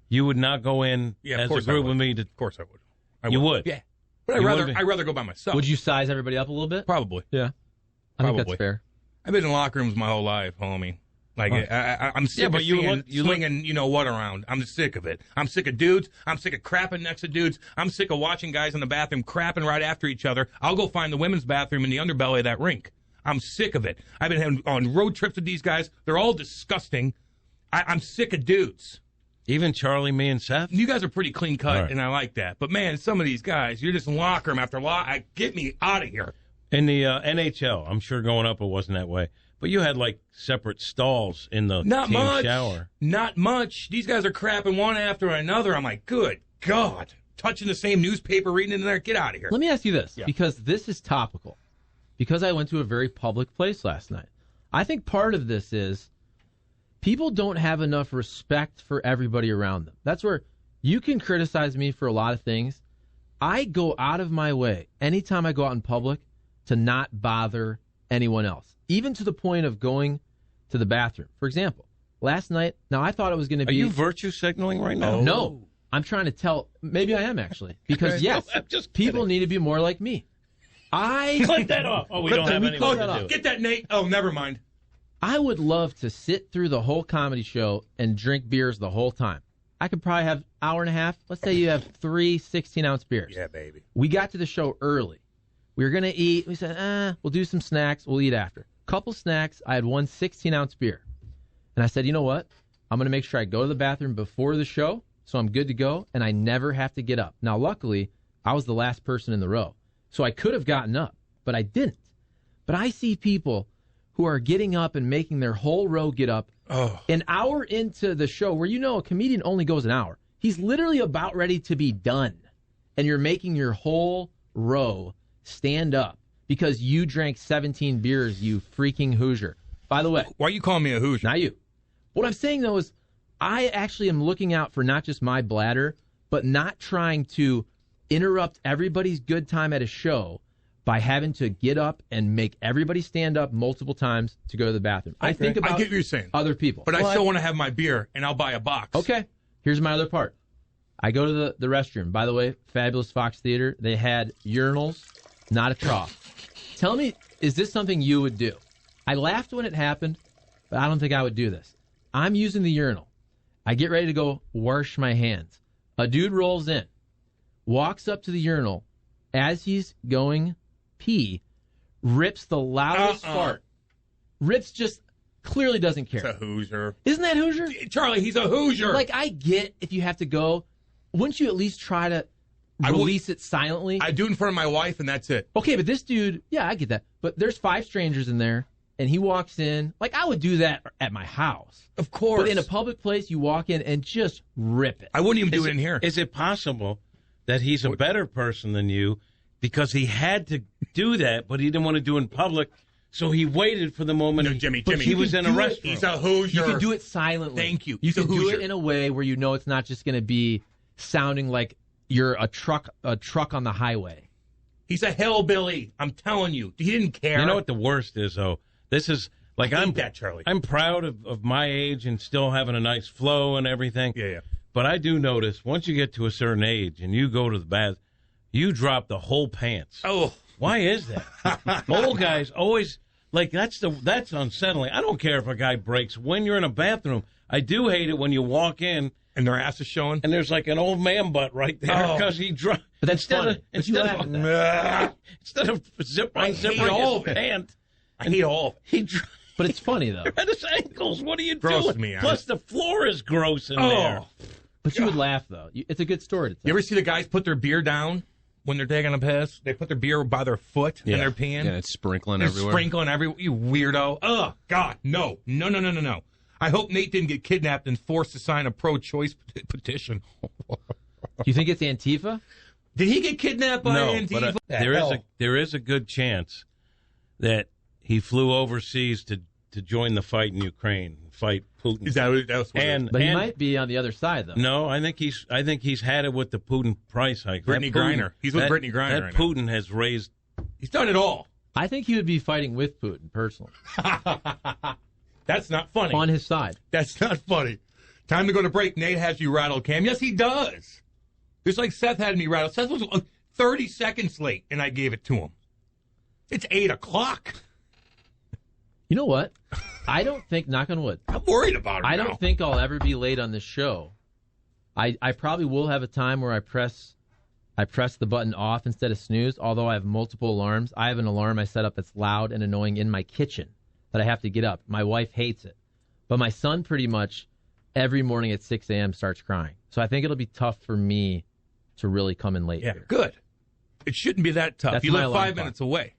you would not go in Yeah, of as a course group I would. with me? Of course I would. You would? Yeah. But You would be? I'd rather go by myself. Would you size everybody up a little bit? Probably. Yeah. I think Probably. that's fair. I've been in locker rooms my whole life, homie. Like, I'm sick Yeah, but of you seeing look- you swinging, you know what, around. I'm sick of it. I'm sick of dudes. I'm sick of crapping next to dudes. I'm sick of watching guys in the bathroom crapping right after each other. I'll go find the women's bathroom in the underbelly of that rink. I'm sick of it. I've been on road trips with these guys. They're all disgusting. I'm sick of dudes. Even Charlie, me, and Seth? You guys are pretty clean cut, All right. and I like that. But, man, some of these guys, you're just in locker room after locker. Get me out of here. In the NHL, I'm sure going up it wasn't that way. But you had, like, separate stalls in the Not team much. shower. Not much. These guys are crapping one after another. I'm like, good God. Touching the same newspaper, reading it in there. Get out of here. Let me ask you this, because this is topical. Because I went to a very public place last night. I think part of this is people don't have enough respect for everybody around them. That's where you can criticize me for a lot of things. I go out of my way anytime I go out in public to not bother anyone else, even to the point of going to the bathroom. For example, last night, now I thought it was going to Are be... you virtue signaling right now? No, I'm trying to tell... Maybe I am, actually. Because, yes, I'm just people kidding. need to be more like me. Click that off. Oh, we don't have anything to do. Get that, Nate. Oh, never mind. I would love to sit through the whole comedy show and drink beers the whole time. I could probably have an hour and a half. Let's say you have 3 16-ounce beers. Yeah, baby. We got to the show early. We were going to eat. We said, we'll do some snacks. We'll eat after. Couple snacks. I had 1 16-ounce beer. And I said, you know what? I'm going to make sure I go to the bathroom before the show so I'm good to go, and I never have to get up. Now, luckily, I was the last person in the row, so I could have gotten up, but I didn't. But I see people who are getting up and making their whole row get up an hour into the show where a comedian only goes an hour. He's literally about ready to be done, and you're making your whole row stand up because you drank 17 beers, you freaking Hoosier. By the way, Why are you calling me a Hoosier? not you. What I'm saying, though, is I actually am looking out for not just my bladder, but not trying to interrupt everybody's good time at a show by having to get up and make everybody stand up multiple times to go to the bathroom. I think about I get what you're saying. other people. But I still want to have my beer, and I'll buy a box. Okay, here's my other part. I go to the restroom. By the way, fabulous Fox Theater. They had urinals, not a trough. Tell me, is this something you would do? I laughed when it happened, but I don't think I would do this. I'm using the urinal. I get ready to go wash my hands. A dude rolls in, walks up to the urinal. As he's going pee, rips the loudest fart. Rips just clearly doesn't care. It's a Hoosier. Isn't that Hoosier? Charlie, he's a Hoosier. Like, I get if you have to go. Wouldn't you at least try to release it silently? I do it in front of my wife, and that's it. Okay, but this dude, yeah, I get that. But there's 5 strangers in there, and he walks in. Like, I would do that at my house. Of course. But in a public place, you walk in and just rip it. I wouldn't even do it in here. Is it possible that he's a better person than you because he had to do that, but he didn't want to do it in public, so he waited for the moment No, Jimmy, he was in a do it. restaurant? He's a Hoosier. You can do it silently. Thank you. You He's a can do Hoosier. it in a way where you know it's not just going to be sounding like you're a truck on the highway. He's a hillbilly. I'm telling you. He didn't care. You know what the worst is, though? This is like I hate that, Charlie. I'm proud of my age and still having a nice flow and everything. Yeah. But I do notice once you get to a certain age and you go to the bath, you drop the whole pants. Oh. Why is that? Old guys always like that's unsettling. I don't care if a guy breaks when you're in a bathroom. I do hate it when you walk in And their ass is showing. and there's like an old man butt right there because he dropped. But that's funny. But you laugh at that. Instead of I hate unzipping all his of it. pant, I hate all of it. he But it's funny, though. at his ankles. What are you Grosses doing? me out. Plus, the floor is gross in there. Oh. But you would laugh, though. It's a good story to tell. You ever see the guys put their beer down when they're taking a piss? They put their beer by their foot and they're peeing. Yeah, it's sprinkling They're everywhere. sprinkling everywhere. You weirdo. Oh, God. No. No. I hope Nate didn't get kidnapped and forced to sign a pro-choice petition. You think it's Antifa? Did he get kidnapped by No, Antifa? but there is a good chance that he flew overseas to join the fight in Ukraine, fight Putin. Is that what it was? But he might be on the other side, though. No, I think he's had it with the Putin price hike. Brittany Griner. He's with Brittany Griner That right now. Putin has raised. He's done it all. I think he would be fighting with Putin, personally. That's not funny. On his side. That's not funny. Time to go to break. Nate has you rattled, Cam. Yes, he does. Just like Seth had me rattled. Seth was 30 seconds late, and I gave it to him. It's 8 o'clock. You know what? I don't think, knock on wood, I'm worried about him I now. don't think I'll ever be late on this show. I probably will have a time where I press the button off instead of snooze, although I have multiple alarms. I have an alarm I set up that's loud and annoying in my kitchen that I have to get up. My wife hates it. But my son pretty much every morning at 6 a.m. starts crying. So I think it'll be tough for me to really come in late here. Good. It shouldn't be that tough. That's You my live alarm 5 clock. minutes away.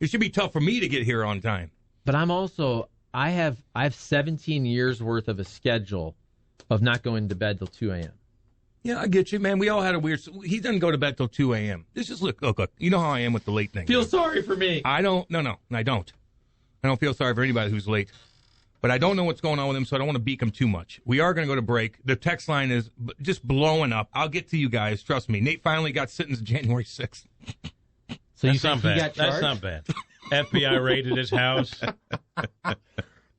It should be tough for me to get here on time. But I'm also, I have 17 years worth of a schedule of not going to bed till 2 a.m. Yeah, I get you, man. We all had a weird... He doesn't go to bed till 2 a.m. This is, look. You know how I am with the late thing. Feel sorry for me. I don't... No, I don't. I don't feel sorry for anybody who's late. But I don't know what's going on with him, so I don't want to beak him too much. We are going to go to break. The text line is just blowing up. I'll get to you guys. Trust me. Nate finally got sentenced January 6th. So That's not bad. got charged? That's not bad. FBI raided his house.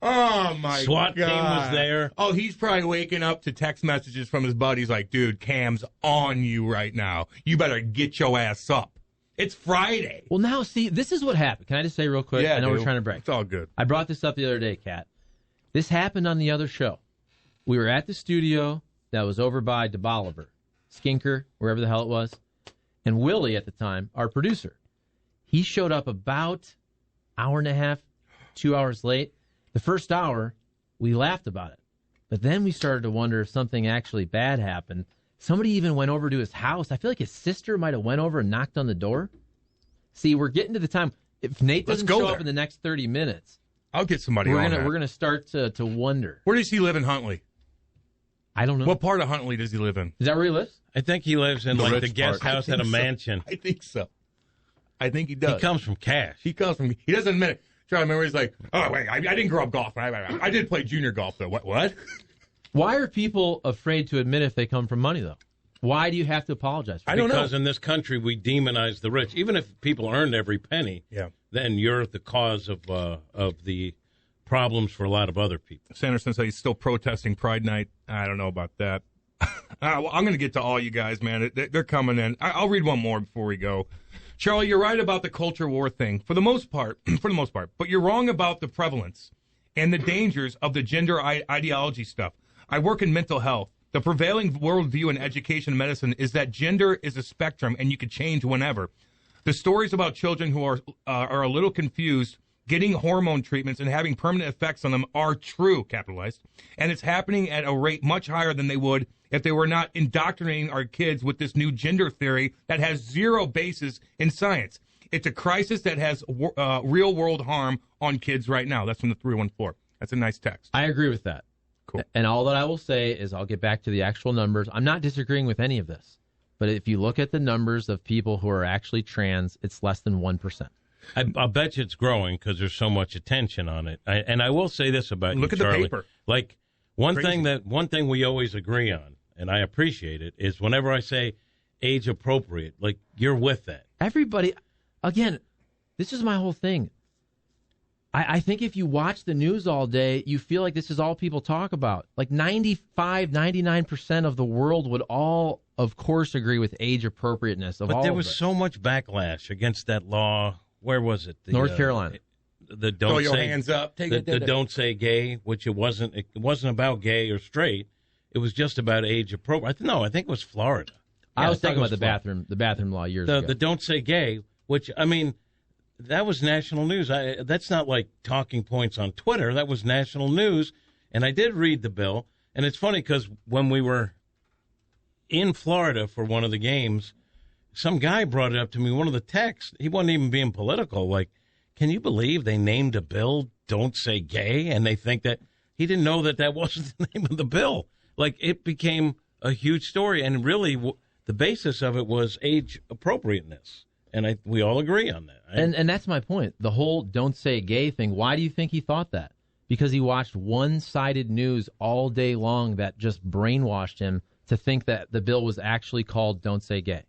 Oh, my SWAT God. team was there. Oh, he's probably waking up to text messages from his buddies like, dude, Cam's on you right now. You better get your ass up. It's Friday. Well, now, see, this is what happened. Can I just say real quick? I know dude. we're trying to break. It's all good. I brought this up the other day, Kat. This happened on the other show. We were at the studio that was over by DeBoliver, Skinker, wherever the hell it was, and Willie at the time, our producer. He showed up about hour and a half, 2 hours late. The first hour, we laughed about it. But then we started to wonder if something actually bad happened. Somebody even went over to his house. I feel like his sister might have went over and knocked on the door. See, we're getting to the time. If Nate doesn't show up in the next 30 minutes, I'll get somebody on that. we're gonna start to wonder. Where does he live in Huntley? I don't know. What part of Huntley does he live in? Is that where he lives? I think he lives in The like rich the guest part. house at a mansion. I think so. I think he does. He comes from cash. He doesn't admit it. Try to remember. He's like, oh wait, I didn't grow up golfing. I did play junior golf though. What? Why are people afraid to admit if they come from money, though? Why do you have to apologize for it? I don't know. Because in this country we demonize the rich. Even if people earned every penny, then you're the cause of the problems for a lot of other people. Sanderson says he's still protesting Pride Night. I don't know about that. Well, I'm going to get to all you guys, man. They're coming in. I'll read one more before we go. Charlie, you're right about the culture war thing for the most part, but you're wrong about the prevalence and the dangers of the gender ideology stuff. I work in mental health. The prevailing worldview in education and medicine is that gender is a spectrum and you can change whenever. The stories about children who are a little confused getting hormone treatments and having permanent effects on them are true, capitalized, and it's happening at a rate much higher than they would if they were not indoctrinating our kids with this new gender theory that has zero basis in science. It's a crisis that has real-world harm on kids right now. That's from the 314. That's a nice text. I agree with that. Cool. And all that I will say is I'll get back to the actual numbers. I'm not disagreeing with any of this. But if you look at the numbers of people who are actually trans, it's less than 1%. I'll bet you it's growing because there's so much attention on it. And I will say this about Look you, at the Charlie. paper. Like one Crazy. thing we always agree on, and I appreciate it, is whenever I say age appropriate, like you're with that. Everybody, again, this is my whole thing. I think if you watch the news all day, you feel like this is all people talk about. Like 95, 99% of the world would all, of course, agree with age appropriateness of all But there of was it. so much backlash against that law. Where was it? North Carolina. The Throw don't your say hands up. the don't say gay, which it wasn't about gay or straight. It was just about age appropriate. No, I think it was Florida. I was talking about it was the bathroom law years ago. The don't say gay, which, I mean, that was national news. That's not like talking points on Twitter. That was national news. And I did read the bill. And it's funny because when we were in Florida for one of the games, some guy brought it up to me, one of the texts. He wasn't even being political. Like, can you believe they named a bill Don't Say Gay? And they think that he didn't know that wasn't the name of the bill. Like, it became a huge story. And really, the basis of it was age appropriateness. And we all agree on that. And that's my point. The whole don't say gay thing, why do you think he thought that? Because he watched one-sided news all day long that just brainwashed him to think that the bill was actually called Don't Say Gay.